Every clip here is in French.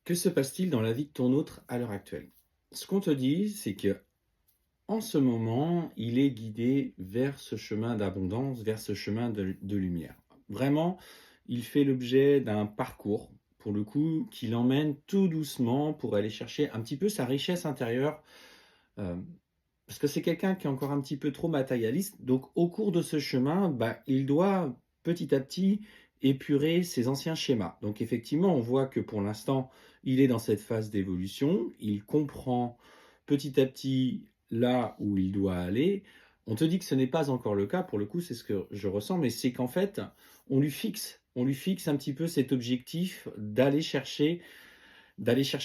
Que se passe-t-il dans la vie de ton autre à l'heure actuelle? Ce qu'on te dit, c'est que en ce moment, il est guidé vers ce chemin d'abondance, vers ce chemin de lumière. Vraiment, il fait l'objet d'un parcours, pour le coup, qui l'emmène tout doucement pour aller chercher un petit peu sa richesse intérieure, hem, parce que c'est quelqu'un qui est encore un petit peu trop matérialiste. Donc au cours de ce chemin, il doit petit à petit épurer ses anciens schémas. Donc effectivement, on voit que pour l'instant, il est dans cette phase d'évolution. Il comprend petit à petit là où il doit aller. On te dit que ce n'est pas encore le cas, pour le coup, c'est ce que je ressens, mais c'est qu'en fait, on lui fixe un petit peu cet objectif d'aller chercher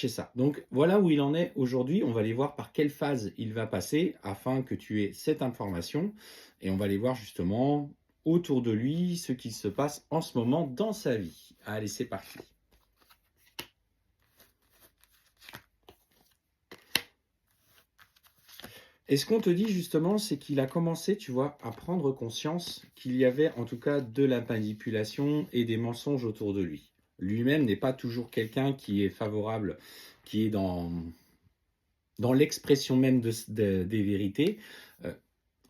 ça. Donc voilà où il en est aujourd'hui. On va aller voir par quelle phase il va passer afin que tu aies cette information. Et on va aller voir justement autour de lui ce qui se passe en ce moment dans sa vie. Allez, c'est parti. Et ce qu'on te dit justement, c'est qu'il a commencé, tu vois, à prendre conscience qu'il y avait en tout cas de la manipulation et des mensonges autour de lui. Lui-même n'est pas toujours quelqu'un qui est favorable, qui est dans l'expression même des vérités. Euh,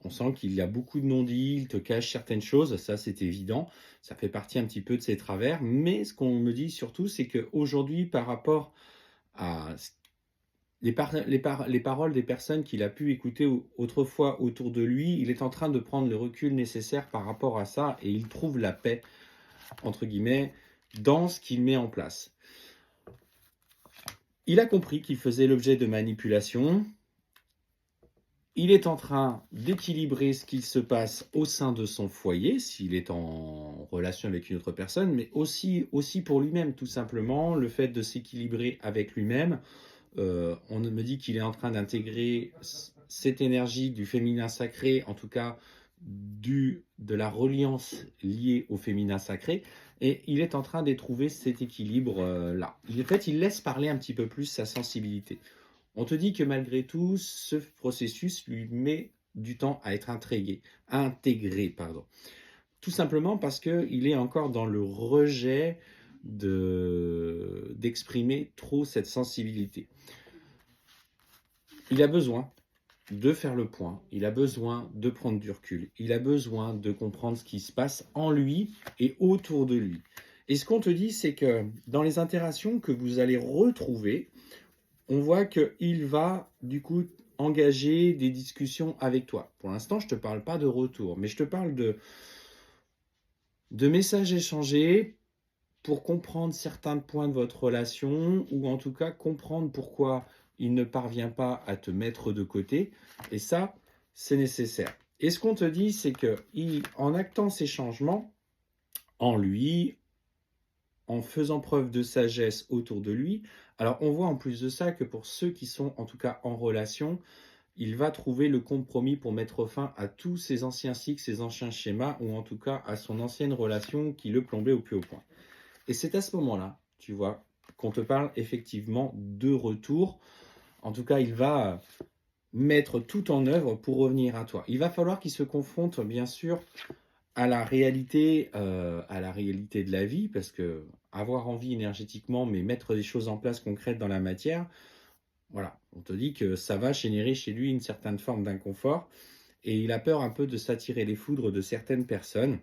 on sent qu'il y a beaucoup de non-dits, il te cache certaines choses, ça c'est évident, ça fait partie un petit peu de ses travers, mais ce qu'on me dit surtout, c'est qu'aujourd'hui, par rapport à les paroles des personnes qu'il a pu écouter autrefois autour de lui, il est en train de prendre le recul nécessaire par rapport à ça et il trouve la paix, entre guillemets, dans ce qu'il met en place. Il a compris qu'il faisait l'objet de manipulation. Il est en train d'équilibrer ce qu'il se passe au sein de son foyer, s'il est en relation avec une autre personne, mais aussi pour lui-même, tout simplement, le fait de s'équilibrer avec lui-même. On me dit qu'il est en train d'intégrer cette énergie du féminin sacré, en tout cas de la reliance liée au féminin sacré, et il est en train de trouver cet équilibre-là. En fait, il laisse parler un petit peu plus sa sensibilité. On te dit que malgré tout, ce processus lui met du temps à être intégré, pardon. Tout simplement parce qu'il est encore dans le rejet d'exprimer trop cette sensibilité. Il a besoin de faire le point, il a besoin de prendre du recul, il a besoin de comprendre ce qui se passe en lui et autour de lui. Et ce qu'on te dit, c'est que dans les interactions que vous allez retrouver, on voit qu'il va du coup engager des discussions avec toi. Pour l'instant, je ne te parle pas de retour, mais je te parle de messages échangés pour comprendre certains points de votre relation, ou en tout cas comprendre pourquoi il ne parvient pas à te mettre de côté. Et ça, c'est nécessaire. Et ce qu'on te dit, c'est qu'en actant ces changements en lui, en faisant preuve de sagesse autour de lui, alors on voit en plus de ça que pour ceux qui sont en tout cas en relation, il va trouver le compromis pour mettre fin à tous ses anciens cycles, ses anciens schémas, ou en tout cas à son ancienne relation qui le plombait au plus haut point. Et c'est à ce moment-là, tu vois, qu'on te parle effectivement de retour. En tout cas, il va mettre tout en œuvre pour revenir à toi. Il va falloir qu'il se confronte, bien sûr, à la réalité de la vie, parce que avoir envie énergétiquement, mais mettre des choses en place concrètes dans la matière, voilà, on te dit que ça va générer chez lui une certaine forme d'inconfort, et il a peur un peu de s'attirer les foudres de certaines personnes.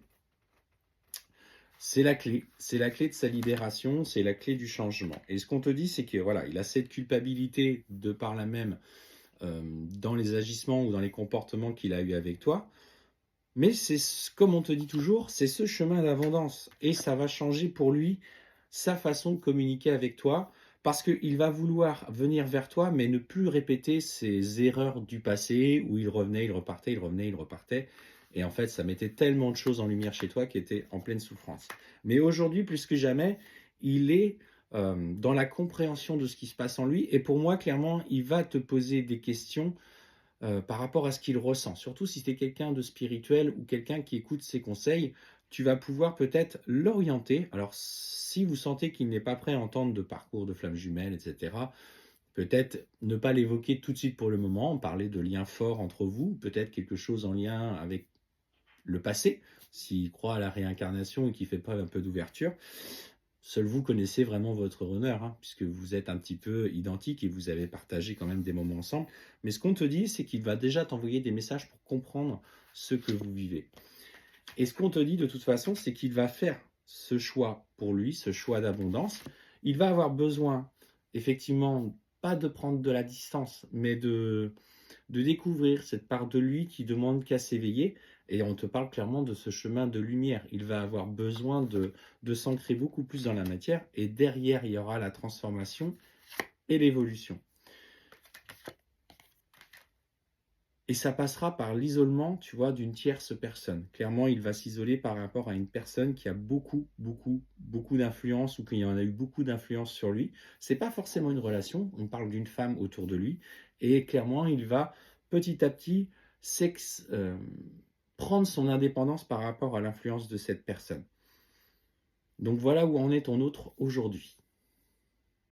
C'est la clé de sa libération, c'est la clé du changement. Et ce qu'on te dit, c'est que voilà, il a cette culpabilité de par là même dans les agissements ou dans les comportements qu'il a eu avec toi. Mais c'est comme on te dit toujours, c'est ce chemin d'abondance. Et ça va changer pour lui sa façon de communiquer avec toi, parce qu'il va vouloir venir vers toi, mais ne plus répéter ses erreurs du passé, où il revenait, il repartait, il revenait, il repartait. Et en fait, ça mettait tellement de choses en lumière chez toi qui était en pleine souffrance. Mais aujourd'hui, plus que jamais, il est dans la compréhension de ce qui se passe en lui. Et pour moi, clairement, il va te poser des questions par rapport à ce qu'il ressent. Surtout si tu es quelqu'un de spirituel ou quelqu'un qui écoute ses conseils, tu vas pouvoir peut-être l'orienter. Alors, si vous sentez qu'il n'est pas prêt à entendre de parcours de flammes jumelles, etc., peut-être ne pas l'évoquer tout de suite pour le moment, parler de liens forts entre vous, peut-être quelque chose en lien avec le passé, s'il croit à la réincarnation et qu'il fait preuve un peu d'ouverture. Seul vous connaissez vraiment votre honneur, hein, puisque vous êtes un petit peu identiques et vous avez partagé quand même des moments ensemble. Mais ce qu'on te dit, c'est qu'il va déjà t'envoyer des messages pour comprendre ce que vous vivez. Et ce qu'on te dit de toute façon, c'est qu'il va faire ce choix pour lui, ce choix d'abondance. Il va avoir besoin, effectivement, pas de prendre de la distance, mais de découvrir cette part de lui qui demande qu'à s'éveiller. Et on te parle clairement de ce chemin de lumière. Il va avoir besoin de s'ancrer beaucoup plus dans la matière. Et derrière, il y aura la transformation et l'évolution. Et ça passera par l'isolement, tu vois, d'une tierce personne. Clairement, il va s'isoler par rapport à une personne qui a beaucoup d'influence ou qui en a eu beaucoup d'influence sur lui. C'est pas forcément une relation, on parle d'une femme autour de lui. Et clairement, il va petit à petit prendre son indépendance par rapport à l'influence de cette personne. Donc voilà où en est ton autre aujourd'hui.